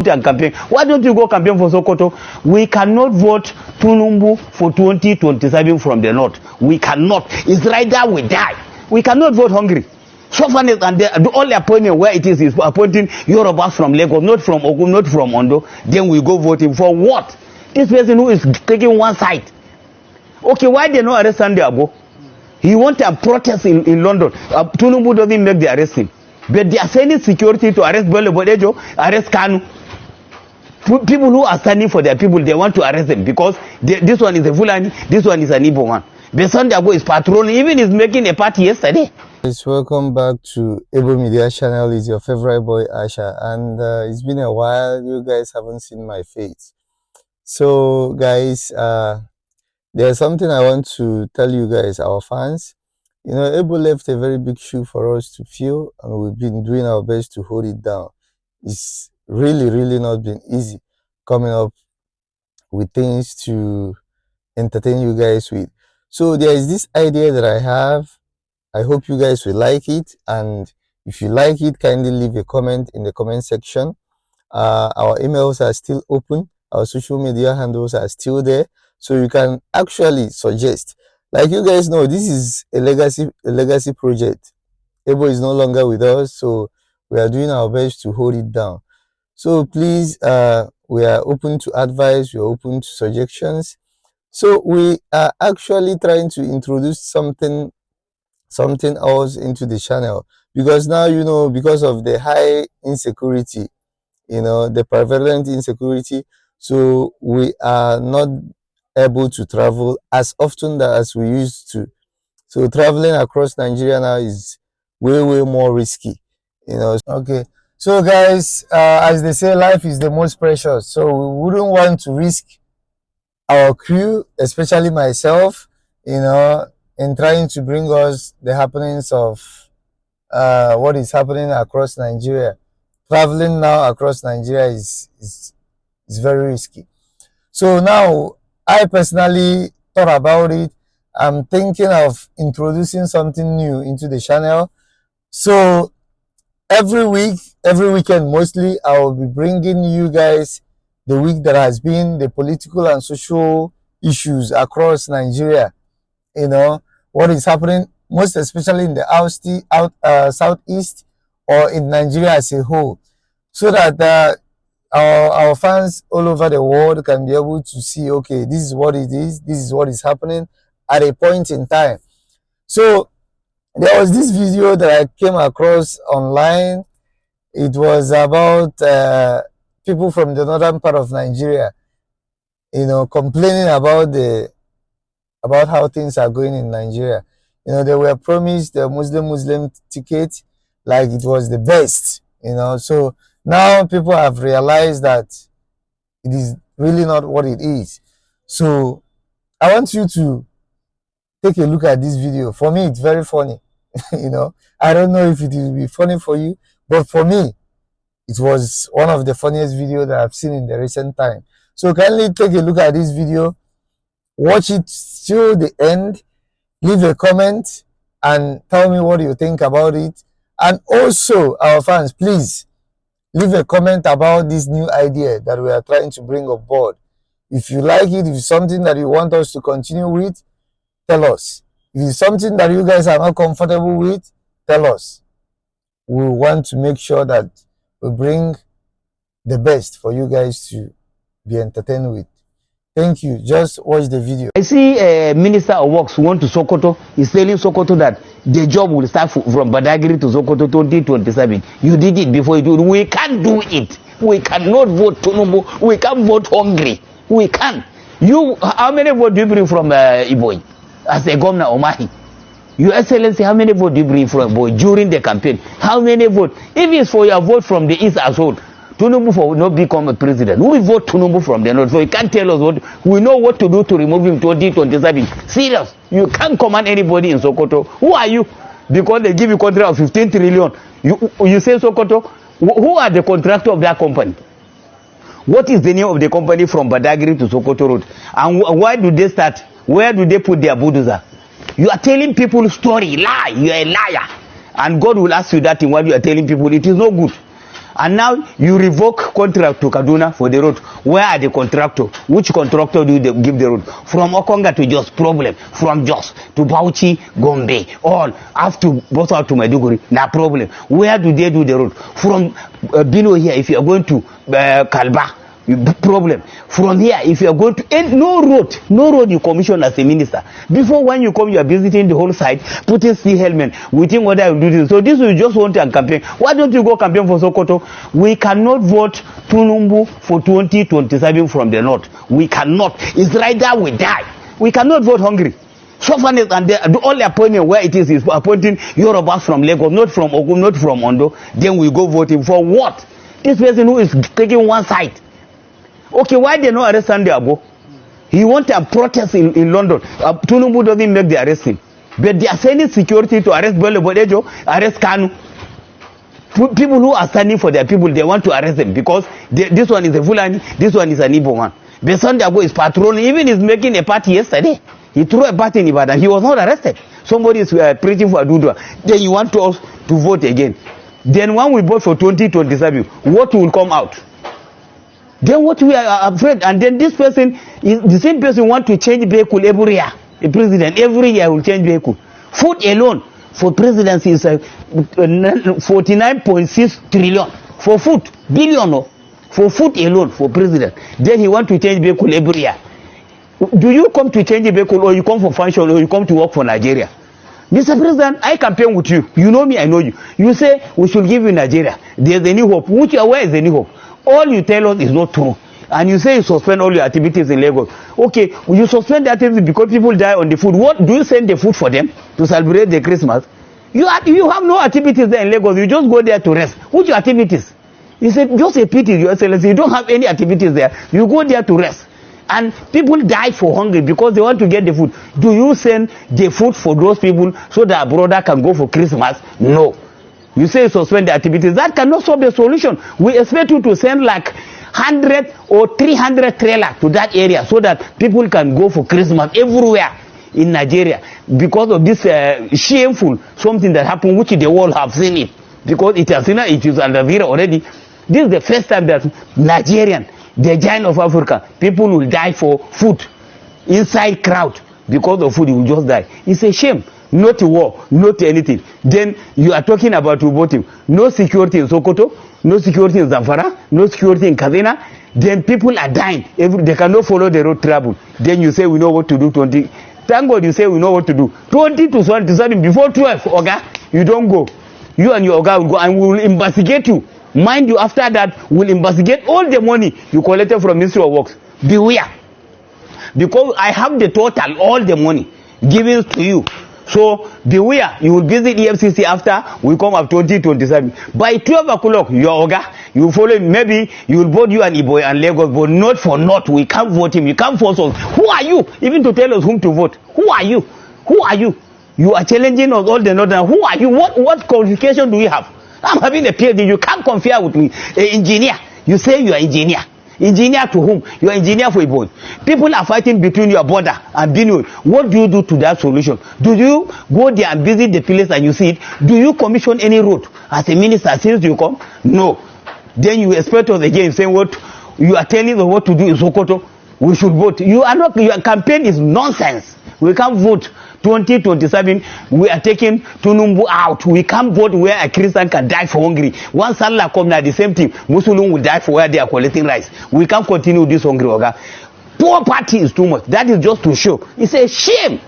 and campaign. Why don't you go campaign for Sokoto? We cannot vote Tinubu for 2027 from the north. We cannot. It's right there we die. We cannot vote hungry. So far, and the only appointment where it is appointing Yorubas from Lagos, not from Ogun, not from Ondo. Then we go voting for what? This person who is taking one side. Okay, why they not arrest Sunday Abo? He want a protest in London. Tinubu doesn't make the arresting. But they are sending security to arrest Bello Bodejo, arrest Kanu. People who are standing for their people, they want to arrest them because this one is a Fulani, this one is an Igbo one. But Sunday Abo is patrolling, even is making a party yesterday. Guys, welcome back to EbohMedia channel. It's your favorite boy Asha, and it's been a while. You guys haven't seen my face. So guys, there's something I want to tell you guys, our fans. You know, Ebo left a very big shoe for us to fill, and we've been doing our best to hold it down. It's really not been easy coming up with things to entertain you guys with. So there is this idea that I have. I hope you guys will like it, and if you like it, kindly leave a comment in the comment section. Our emails are still open. Our social media handles are still there, so you can actually suggest. Like you guys know, this is a legacy project. Ebo is no longer with us, so we are doing our best to hold it down. So please, we are open to advice, we are open to suggestions. So we are actually trying to introduce something else into the channel, because now, you know, because of the high insecurity, you know, the prevalent insecurity, so we are not able to travel as often as we used to. So traveling across Nigeria now is way more risky, you know. Okay, so guys, as they say, life is the most precious, so we wouldn't want to risk our crew, especially myself, you know, in trying to bring us the happenings of what is happening across Nigeria. Traveling now across Nigeria is very risky. So now, I personally thought about it. I'm thinking of introducing something new into the channel. So every weekend mostly, I will be bringing you guys the week that has been, the political and social issues across Nigeria. You know, what is happening, most especially in the southeast or in Nigeria as a whole, so that our fans all over the world can be able to see, okay, this is what it is, this is what is happening at a point in time. So there was this video that I came across online. It was about people from the northern part of Nigeria, you know, complaining about how things are going in Nigeria. You know, they were promised the Muslim ticket like it was the best, you know. So now people have realized that it is really not what it is. So I want you to take a look at this video. For me, it's very funny. You know, I don't know if it will be funny for you, but for me, it was one of the funniest videos that I've seen in the recent time. So kindly take a look at this video. Watch it till the end, leave a comment, and tell me what you think about it. And also, our fans, please leave a comment about this new idea that we are trying to bring on board. If you like it, if it's something that you want us to continue with, tell us. If it's something that you guys are not comfortable with, tell us. We want to make sure that we bring the best for you guys to be entertained with. Thank you. Just watch the video. I see a minister of works went to Sokoto. He's telling Sokoto that the job will start from Badagry to Sokoto 2027. You did it before you do it. We can't do it. We cannot vote Tinubu. We can't vote hungry. We can't. You, how many votes do you bring from Iboy as a governor Omahi? Your Excellency, how many votes do you bring from Iboy during the campaign? How many votes? If it's for your vote from the East as well, Tinubu will not become a president. We vote Tinubu from the north, so you can't tell us what. We know what to do to remove him 2027. Serious. You can't command anybody in Sokoto. Who are you? Because they give you contract of 15 trillion. You say Sokoto? Who are the contractor of that company? What is the name of the company from Badagry to Sokoto Road? And why do they start? Where do they put their bulldozer? You are telling people story. Lie. You are a liar. And God will ask you that in what you are telling people. It is no good. And now you revoke contract to Kaduna for the road. Where are the contractor? Which contractor do they give the road? From Okonga to Jos, problem. From Jos to Bauchi, Gombe, all have to both out to Maiduguri, no problem. Where do they do the road? From Bino here, if you are going to Kalba, problem. From here, if you are going to no road you commission as a minister. Before, when you come, you are visiting the whole site, putting sea helmet, waiting whether you do this. So this we just want to campaign. Why don't you go campaign for Sokoto? We cannot vote Tunumbu for 2027 from the north. We cannot. It's right there we die. We cannot vote hungry. So far, and the only appointment where it is appointing Yorubas from Lagos, not from Ogun, not from Ondo. Then we go voting for what? This person who is taking one side. Okay, why they not arrest Sunday Abo? He want a protest in London. Tunumbu doesn't make the arresting. But they are sending security to arrest Bello Bodejo, arrest Kanu. People who are standing for their people, they want to arrest them because this one is a Fulani, this one is an Igbo one. But Sunday Abo is patrolling, even is making a party yesterday. He threw a party in Ibadan. He was not arrested. Somebody is preaching for Adudua. Then you want us to vote again. Then when we vote for 2027, what will come out? Then what we are afraid, and then this person is the same person want to change vehicle every year. A president every year will change vehicle. Food alone for presidency is 49.6 trillion for food, billion for food alone for president. Then he want to change vehicle every year. Do you come to change a vehicle, or you come for function, or you come to work for Nigeria? Mr. President, I campaign with you. You know me, I know you. You say we should give you Nigeria. There's a new hope. Which where is the new hope? All you tell us is not true. And you say you suspend all your activities in Lagos. Okay, you suspend the activities because people die on the food. What do you send the food for them to celebrate the Christmas? You have no activities there in Lagos. You just go there to rest. Which activities? You said just a pity, Your Excellency. You don't have any activities there. You go there to rest. And people die for hunger because they want to get the food. Do you send the food for those people so that a brother can go for Christmas? No. You say suspend the activities. That cannot solve the solution. We expect you to send like 100 or 300 trailers to that area so that people can go for Christmas everywhere in Nigeria. Because of this shameful something that happened, which the world have seen it. Because it has seen it, it is under zero already. This is the first time that Nigerian, the giant of Africa, people will die for food inside crowd. Because of food, you will just die. It's a shame. Not a war, not anything. Then you are talking about voting. No security in Sokoto, no security in Zamfara, no security in Kaduna. Then people are dying. They cannot follow the road travel. Then you say we know what to do. Thank God you say we know what to do. 20 to 27 before 12, Oga, you don't go. You and your Oga will go and we will investigate you. Mind you, after that, we'll investigate all the money you collected from Ministry of Works. Beware. Because I have the total, all the money given to you. So beware, you will visit EFCC after we come up 2027. By 12 o'clock, your Oga, you follow, maybe you will vote you and Iboy and Lagos, but not for not. We can't vote him. You can't force us. Who are you even to tell us whom to vote? Who are you? Who are you? You are challenging us all the northern. Who are you? What qualification do we have? I'm having a PhD. You can't compare with me. An engineer. You say you are engineer. Engineer to whom? You are engineer for Iboy. People are fighting between your border and Benue. What do you do to that solution? Do you go there and visit the place and you see it? Do you commission any road as a minister since you come? No. Then you expect us again saying what you are telling us what to do in Sokoto. We should vote. You are not. Your campaign is nonsense. We can't vote 2027. We are taking Tunumbu out. We can't vote where a Christian can die for hungry. Once Salah come now, the same thing. Muslim will die for where they are collecting rice. We can't continue this hungry, Oga. Poor party is too much. That is just to show. It's a shame.